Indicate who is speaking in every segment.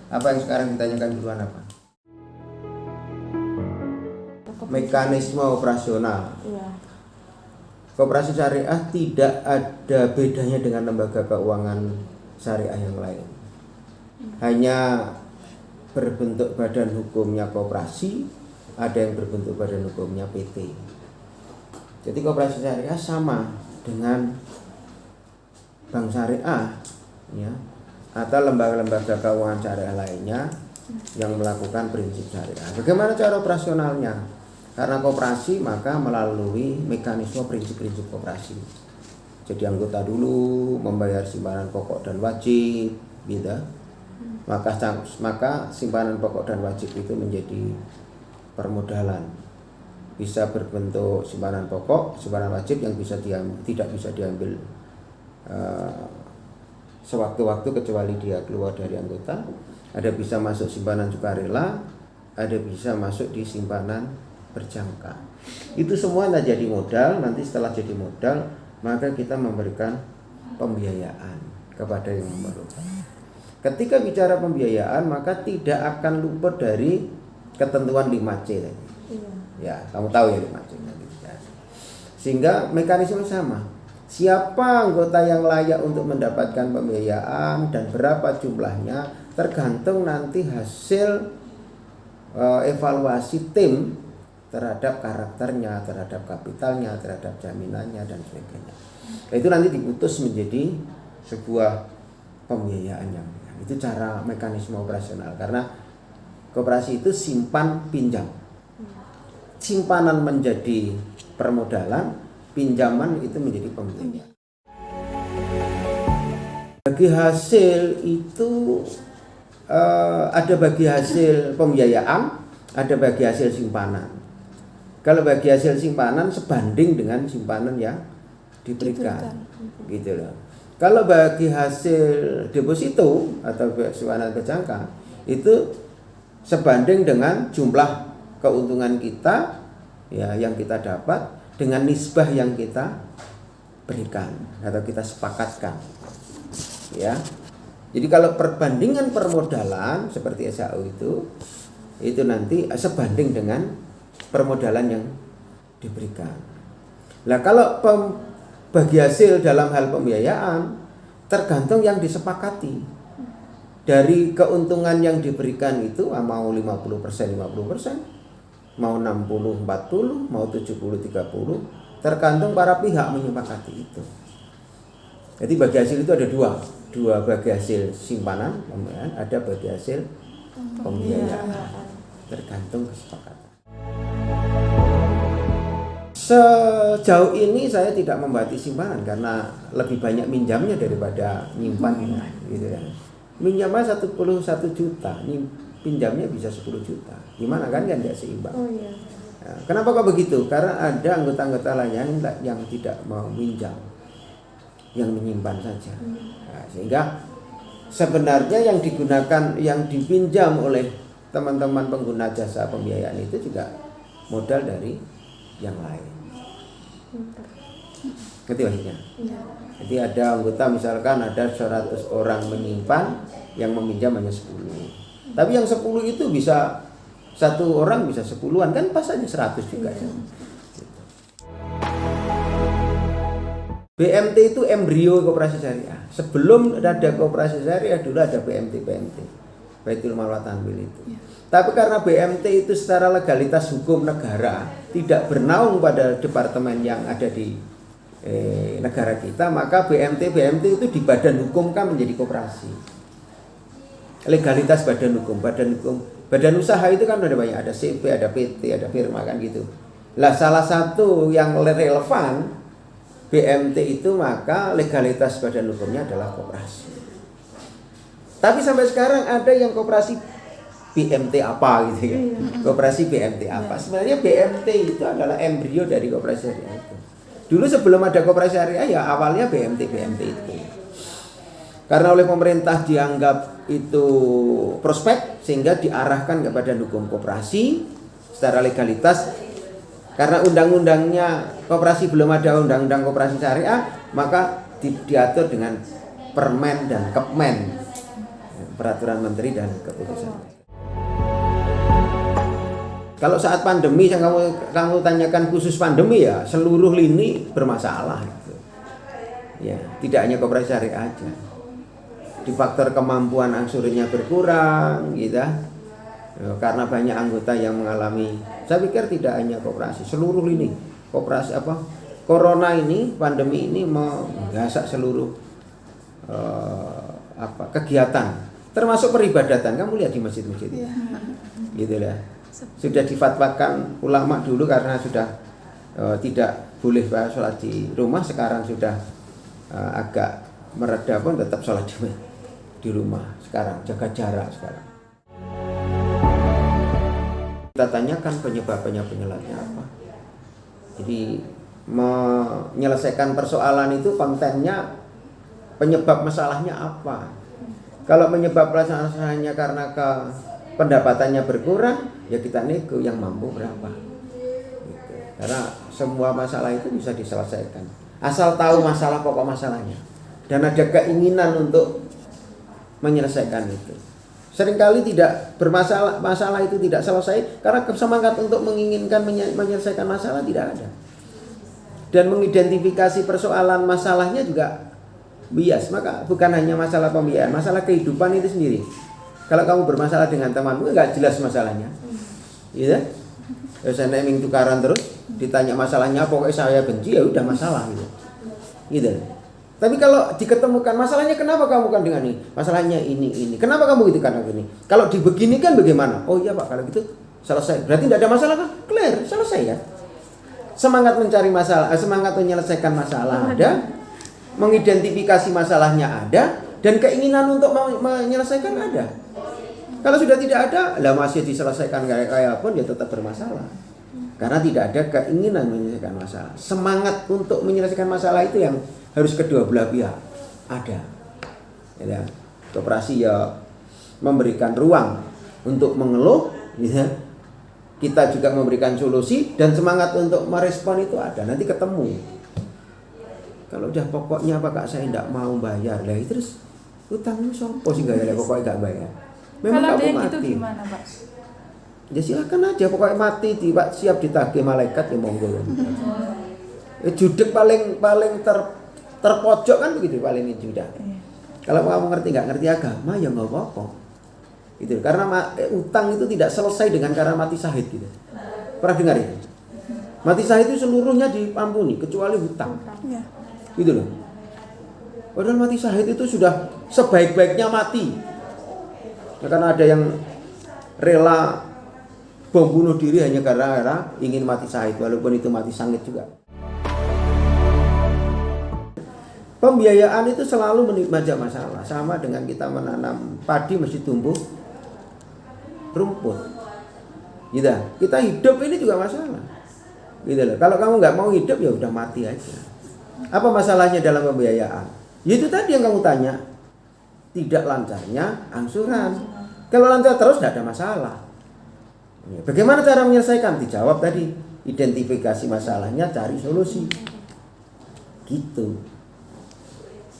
Speaker 1: Apa yang sekarang ditanyakan duluan apa? Mekanisme operasional.
Speaker 2: Iya.
Speaker 1: Koperasi syariah tidak ada bedanya dengan lembaga keuangan syariah yang lain. Hanya berbentuk badan hukumnya koperasi, ada yang berbentuk badan hukumnya PT. Jadi koperasi syariah sama dengan bank syariah, ya, atau lembaga-lembaga keuangan syariah lainnya yang melakukan prinsip syariah. Bagaimana cara operasionalnya? Karena koperasi maka melalui mekanisme prinsip-prinsip koperasi. Jadi anggota dulu membayar simpanan pokok dan wajib, gitu. Maka simpanan pokok dan wajib itu menjadi permodalan. Bisa berbentuk simpanan pokok, simpanan wajib yang tidak bisa diambil sewaktu-waktu kecuali dia keluar dari anggota. Ada bisa masuk simpanan sukarela, ada bisa masuk di simpanan berjangka. Itu semua tidak jadi modal. Nanti setelah jadi modal, maka kita memberikan pembiayaan kepada yang memerlukan. Ketika bicara pembiayaan, maka tidak akan luput dari ketentuan 5C tadi. Ya, kamu tahu ya 5C tadi. Sehingga mekanisme sama. Siapa anggota yang layak untuk mendapatkan pembiayaan dan berapa jumlahnya tergantung nanti hasil evaluasi tim terhadap karakternya, terhadap kapitalnya, terhadap jaminannya dan sebagainya. Itu nanti diputus menjadi sebuah pembiayaan yang itu cara mekanisme operasional. Karena koperasi itu simpan pinjam. Simpanan menjadi permodalan, pinjaman itu menjadi pembiayaan. Bagi hasil itu ada bagi hasil pembiayaan, ada bagi hasil simpanan. Kalau bagi hasil simpanan sebanding dengan simpanan yang diberikan. Gitu loh. Kalau bagi hasil deposito atau simpanan berjangka itu sebanding dengan jumlah keuntungan kita, ya, yang kita dapat dengan nisbah yang kita berikan atau kita sepakatkan. Ya. Jadi kalau perbandingan permodalan seperti SHU itu nanti sebanding dengan permodalan yang diberikan. Nah, kalau bagi hasil dalam hal pembiayaan tergantung yang disepakati. Dari keuntungan yang diberikan itu mau 50%, 50%, mau 60, 40, mau 70, 30, tergantung para pihak menyepakati itu. Jadi bagi hasil itu ada dua bagi hasil simpanan, kemudian ada bagi hasil pembiayaan. Tergantung kesepakatan. Sejauh ini saya tidak membahati simpanan karena lebih banyak minjamnya daripada nyimpannya, gitu ya. Minjamnya 1 juta, pinjamnya bisa 10 juta. Gimana kan tidak seimbang.
Speaker 2: Oh, iya.
Speaker 1: Nah, kenapa kok begitu? Karena ada anggota-anggota lain yang tidak mau minjam, yang menyimpan saja. Nah, sehingga sebenarnya yang digunakan, yang dipinjam oleh teman-teman pengguna jasa pembiayaan itu juga modal dari yang lain. Ngerti maksudnya?
Speaker 2: Iya.
Speaker 1: Jadi ada anggota misalkan ada 100 orang menyimpan, yang meminjam hanya 10. Tapi yang 10 itu bisa satu orang bisa 10-an, kan pas aja 100 juga. Ya. BMT itu embrio koperasi syariah. Sebelum ada koperasi syariah dulu ada BMT, Baitul Mal wa Tanwil itu. Tapi karena BMT itu secara legalitas hukum negara tidak bernaung pada departemen yang ada di negara kita, maka BMT itu di badan hukum kan menjadi koperasi. Legalitas badan hukum, badan usaha itu kan ada banyak, ada CP, ada PT, ada firma kan gitu. Lah salah satu yang relevan BMT itu maka legalitas badan hukumnya adalah koperasi. Tapi sampai sekarang ada yang koperasi BMT apa gitu ya. Koperasi BMT apa. Sebenarnya BMT itu adalah embrio dari koperasi syariah itu. Dulu sebelum ada koperasi syariah ya awalnya BMT itu. Karena oleh pemerintah dianggap itu prospek sehingga diarahkan ke badan hukum koperasi secara legalitas. Karena undang-undangnya koperasi belum ada undang-undang koperasi syariah, maka diatur dengan Permen dan Kepmen. peraturan menteri dan keputusan. Kalau saat pandemi yang kamu tanyakan khusus pandemi ya seluruh lini bermasalah gitu. Ya, tidak hanya koperasi syariah aja. Di faktor kemampuan angsurnya berkurang gitu. Ya, karena banyak anggota yang mengalami, saya pikir tidak hanya koperasi, seluruh lini koperasi corona ini, pandemi ini menggasak seluruh kegiatan, termasuk peribadatan. Kamu lihat di masjid-masjid itu. Gitu ya. Sudah difatwakan ulama dulu karena sudah tidak boleh sholat di rumah, sekarang sudah agak mereda pun tetap sholat di rumah sekarang, jaga jarak sekarang. Kita tanyakan penyebabnya apa. Jadi menyelesaikan persoalan itu kontennya penyebab masalahnya apa. Kalau penyebab masalahnya karena pendapatannya berkurang, ya kita nego yang mampu berapa gitu. Karena semua masalah itu bisa diselesaikan asal tahu masalah, pokok masalahnya, dan ada keinginan untuk menyelesaikan itu. Seringkali tidak bermasalah, masalah itu tidak selesai karena semangat untuk menginginkan menyelesaikan masalah tidak ada, dan mengidentifikasi persoalan masalahnya juga bias. Maka bukan hanya masalah pembiayaan, masalah kehidupan itu sendiri. Kalau kamu bermasalah dengan temanmu nggak jelas masalahnya, gitu. Saya naming tukaran terus, ditanya masalahnya, pokoknya saya benci, ya udah masalah gitu. Tapi kalau diketemukan masalahnya, kenapa kamu kan dengan ini? Masalahnya ini. Kenapa kamu gitu karena ini? Kalau dibeginikan bagaimana? Oh iya Pak, kalau gitu selesai. Berarti tidak ada masalah kan? Clear, selesai ya. Semangat mencari masalah, semangat menyelesaikan masalah ada, mengidentifikasi masalahnya ada, dan keinginan untuk menyelesaikan ada. Kalau sudah tidak ada, lah masih diselesaikan kayak pun ya tetap bermasalah. Karena tidak ada keinginan menyelesaikan masalah. Semangat untuk menyelesaikan masalah itu yang harus kedua belah pihak ada. Ya, koperasi ya memberikan ruang untuk mengeluh, ya. Kita juga memberikan solusi dan semangat untuk merespon itu ada. Nanti ketemu. Kalau udah pokoknya Pak saya tidak mau bayar, lah terus utangmu sopo sih enggak ya, pokoknya enggak bayar. Memang
Speaker 2: kalau
Speaker 1: kamu
Speaker 2: mati.
Speaker 1: Gitu
Speaker 2: gimana Pak?
Speaker 1: Ya silakan aja, pokoknya mati Pak siap ditagih malaikat ya monggo. Judek paling terpojok kan begitu paling judak. Kalau kamu ngerti nggak ngerti agama ya nggak apa-apa. Gitu. Karena utang itu tidak selesai dengan karena mati syahid gitu. Pernah dengar ya? Mati syahid itu seluruhnya diampuni kecuali hutang. Gitu loh. Padahal mati syahid itu sudah sebaik-baiknya mati. Ya, karena ada yang rela bom bunuh diri hanya karena ingin mati syahid, walaupun itu mati sangit juga. Pembiayaan itu selalu menimpa masalah, sama dengan kita menanam padi mesti tumbuh rumput. Gitu. Kita hidup ini juga masalah. Gitu loh. Kalau kamu nggak mau hidup ya udah mati aja. Apa masalahnya dalam pembiayaan? Ya itu tadi yang kamu tanya. Tidak lancarnya angsuran. Kalau lancar terus tidak ada masalah. Bagaimana cara menyelesaikan? Dijawab tadi, identifikasi masalahnya, cari solusi. Gitu.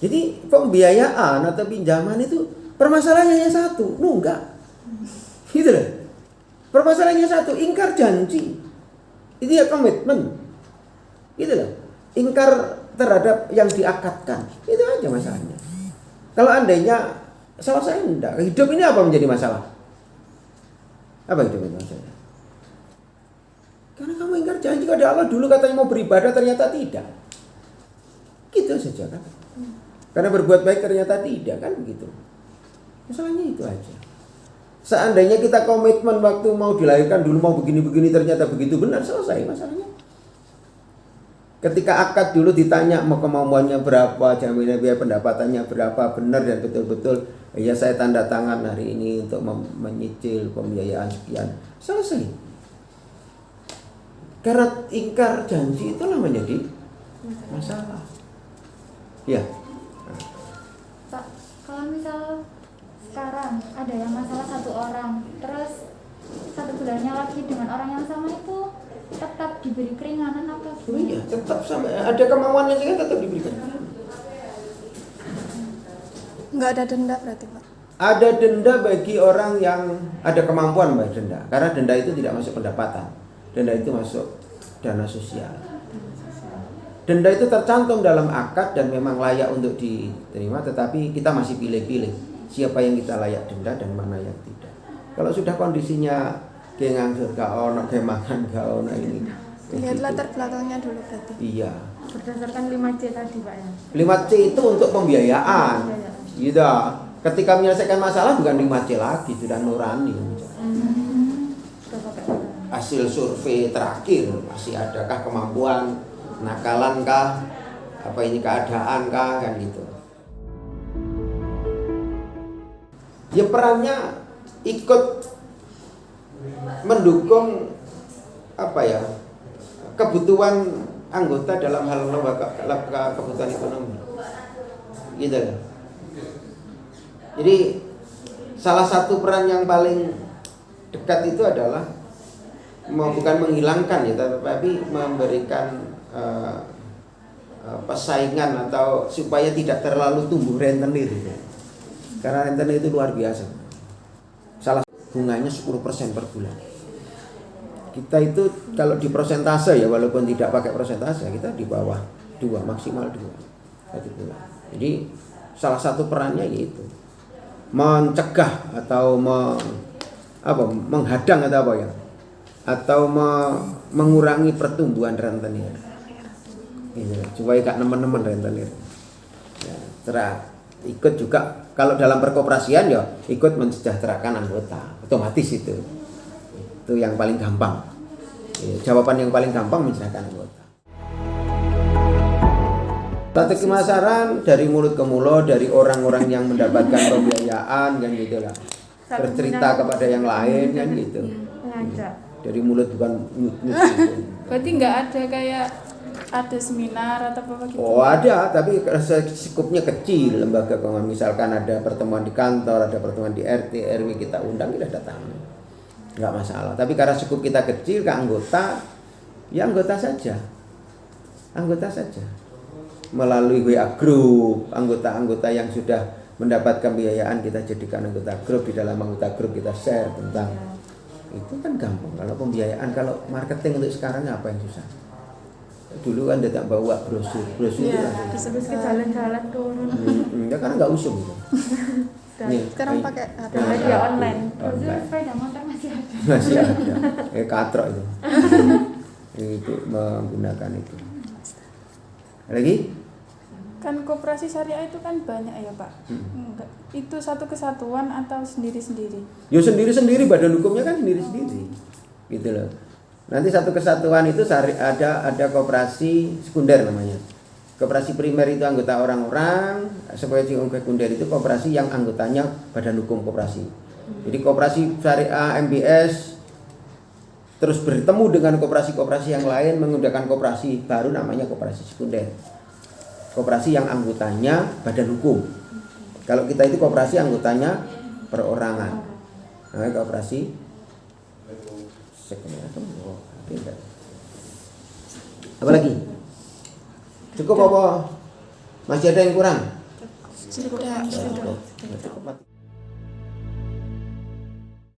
Speaker 1: Jadi pembiayaan atau pinjaman itu permasalahannya satu, nunggak. Gitu loh. Permasalahannya satu, ingkar janji. Itu ya komitmen. Gitu loh. Ingkar terhadap yang diakatkan. Itu aja masalahnya. Kalau andainya selesai enggak, hidup ini apa menjadi masalah? Apa hidup ini masalah? Karena kamu ingkar janji kepada Allah, dulu katanya mau beribadah ternyata tidak. Gitu saja kan. Karena berbuat baik ternyata tidak kan begitu. Masalahnya itu aja. Seandainya kita komitmen waktu mau dilahirkan dulu mau begini-begini ternyata begitu benar, selesai masalahnya. Ketika akad dulu ditanya mau kemampuannya berapa, jaminan biaya pendapatannya berapa, benar dan betul-betul ya saya tanda tangan hari ini untuk menyicil pembiayaan sekian, selesai. Karena ingkar janji itulah menjadi masalah. Ya.
Speaker 3: Pak, kalau misal sekarang ada yang masalah satu orang, terus satu bulannya lagi dengan orang yang sama itu tetap diberi keringanan apa?
Speaker 1: Oh iya, tetap sama. Ada kemauan yang tetap diberikan.
Speaker 2: Nggak ada denda berarti Pak?
Speaker 1: Ada denda bagi orang yang ada kemampuan bayar denda, karena denda itu tidak masuk pendapatan. Denda itu masuk dana sosial. Denda itu tercantum dalam akad dan memang layak untuk diterima, tetapi kita masih pilih-pilih siapa yang kita layak denda dan mana yang tidak. Kalau sudah kondisinya gengang surga ono, gemakan gak ono ini.
Speaker 2: Lihat latar belakangnya dulu berarti.
Speaker 1: Iya.
Speaker 3: Berdasarkan 5C tadi Pak ya.
Speaker 1: 5C itu untuk pembiayaan. Gitu. Ketika menyelesaikan masalah bukan 5C lagi, sudah nurani. Hasil survei terakhir masih adakah kemampuan, nakalankah, apa ini keadaankah, kan gitu. Ya perannya ikut mendukung apa ya, kebutuhan anggota dalam hal lembaga kebutuhan ekonomi, gitu. Jadi salah satu peran yang paling dekat itu adalah bukan menghilangkan ya, tapi memberikan persaingan atau supaya tidak terlalu tumbuh rentenir. Karena rentenir itu luar biasa. Salah bunganya 10% per bulan. Kita itu kalau di persentase ya, walaupun tidak pakai persentase, kita di bawah 2, maksimal 2 satu bulan. Jadi salah satu perannya yaitu mencegah atau menghadang atau apa ya, atau mengurangi pertumbuhan rentenir. Supaya gak nemen-nemen rentenir. Ya, ikut juga kalau dalam perkoperasian ya ikut mensejahterakan anggota, otomatis itu yang paling gampang. Jawaban yang paling gampang mensejahterakan anggota. Strategi pemasaran dari mulut ke mulut, dari orang-orang yang mendapatkan pembiayaan kan gitulah. Bercerita kepada yang lain kan gitu. Dari mulut bukan mulut.
Speaker 2: Berarti nggak ada kayak ada seminar atau apa gitu?
Speaker 1: Oh ada, tapi skupnya kecil. Lembaga keuangan misalkan ada pertemuan di kantor, ada pertemuan di RT, RW, kita undang, kita datang, nggak masalah. Tapi karena skup kita kecil ke anggota, ya anggota saja, melalui WA group, anggota-anggota yang sudah mendapatkan biayaan kita jadikan anggota grup, di dalam anggota grup kita share tentang itu kan gampang. Kalau pembiayaan, kalau marketing untuk sekarang apa yang susah? Dulu kan tidak bawa brosur
Speaker 2: Ya,
Speaker 3: Terus ke jalan-jalan turun.
Speaker 1: Ya karena nggak usum gitu. Nih,
Speaker 2: sekarang pakai apa?
Speaker 3: Media online. Terus
Speaker 1: Online.
Speaker 3: sepeda motor masih ada.
Speaker 1: Masih ada. Katrok itu. Itu menggunakan itu. Lagi?
Speaker 2: Kan koperasi syariah itu kan banyak ya Pak. Enggak. Itu satu kesatuan atau sendiri-sendiri?
Speaker 1: Ya sendiri-sendiri, badan hukumnya kan sendiri-sendiri. Gitu loh. Nanti satu kesatuan itu ada koperasi sekunder namanya. Koperasi primer itu anggota orang-orang, sebagai sekunder itu koperasi yang anggotanya badan hukum koperasi. Jadi koperasi syariah MBS terus bertemu dengan koperasi-koperasi yang lain menggunakan koperasi baru namanya koperasi sekunder. Koperasi yang anggotanya badan hukum. Kalau kita itu koperasi anggotanya perorangan. Nah, koperasi sekunder. Apa lagi? Cukup apa? Masih ada yang kurang?
Speaker 2: Sudah.
Speaker 1: Cukup.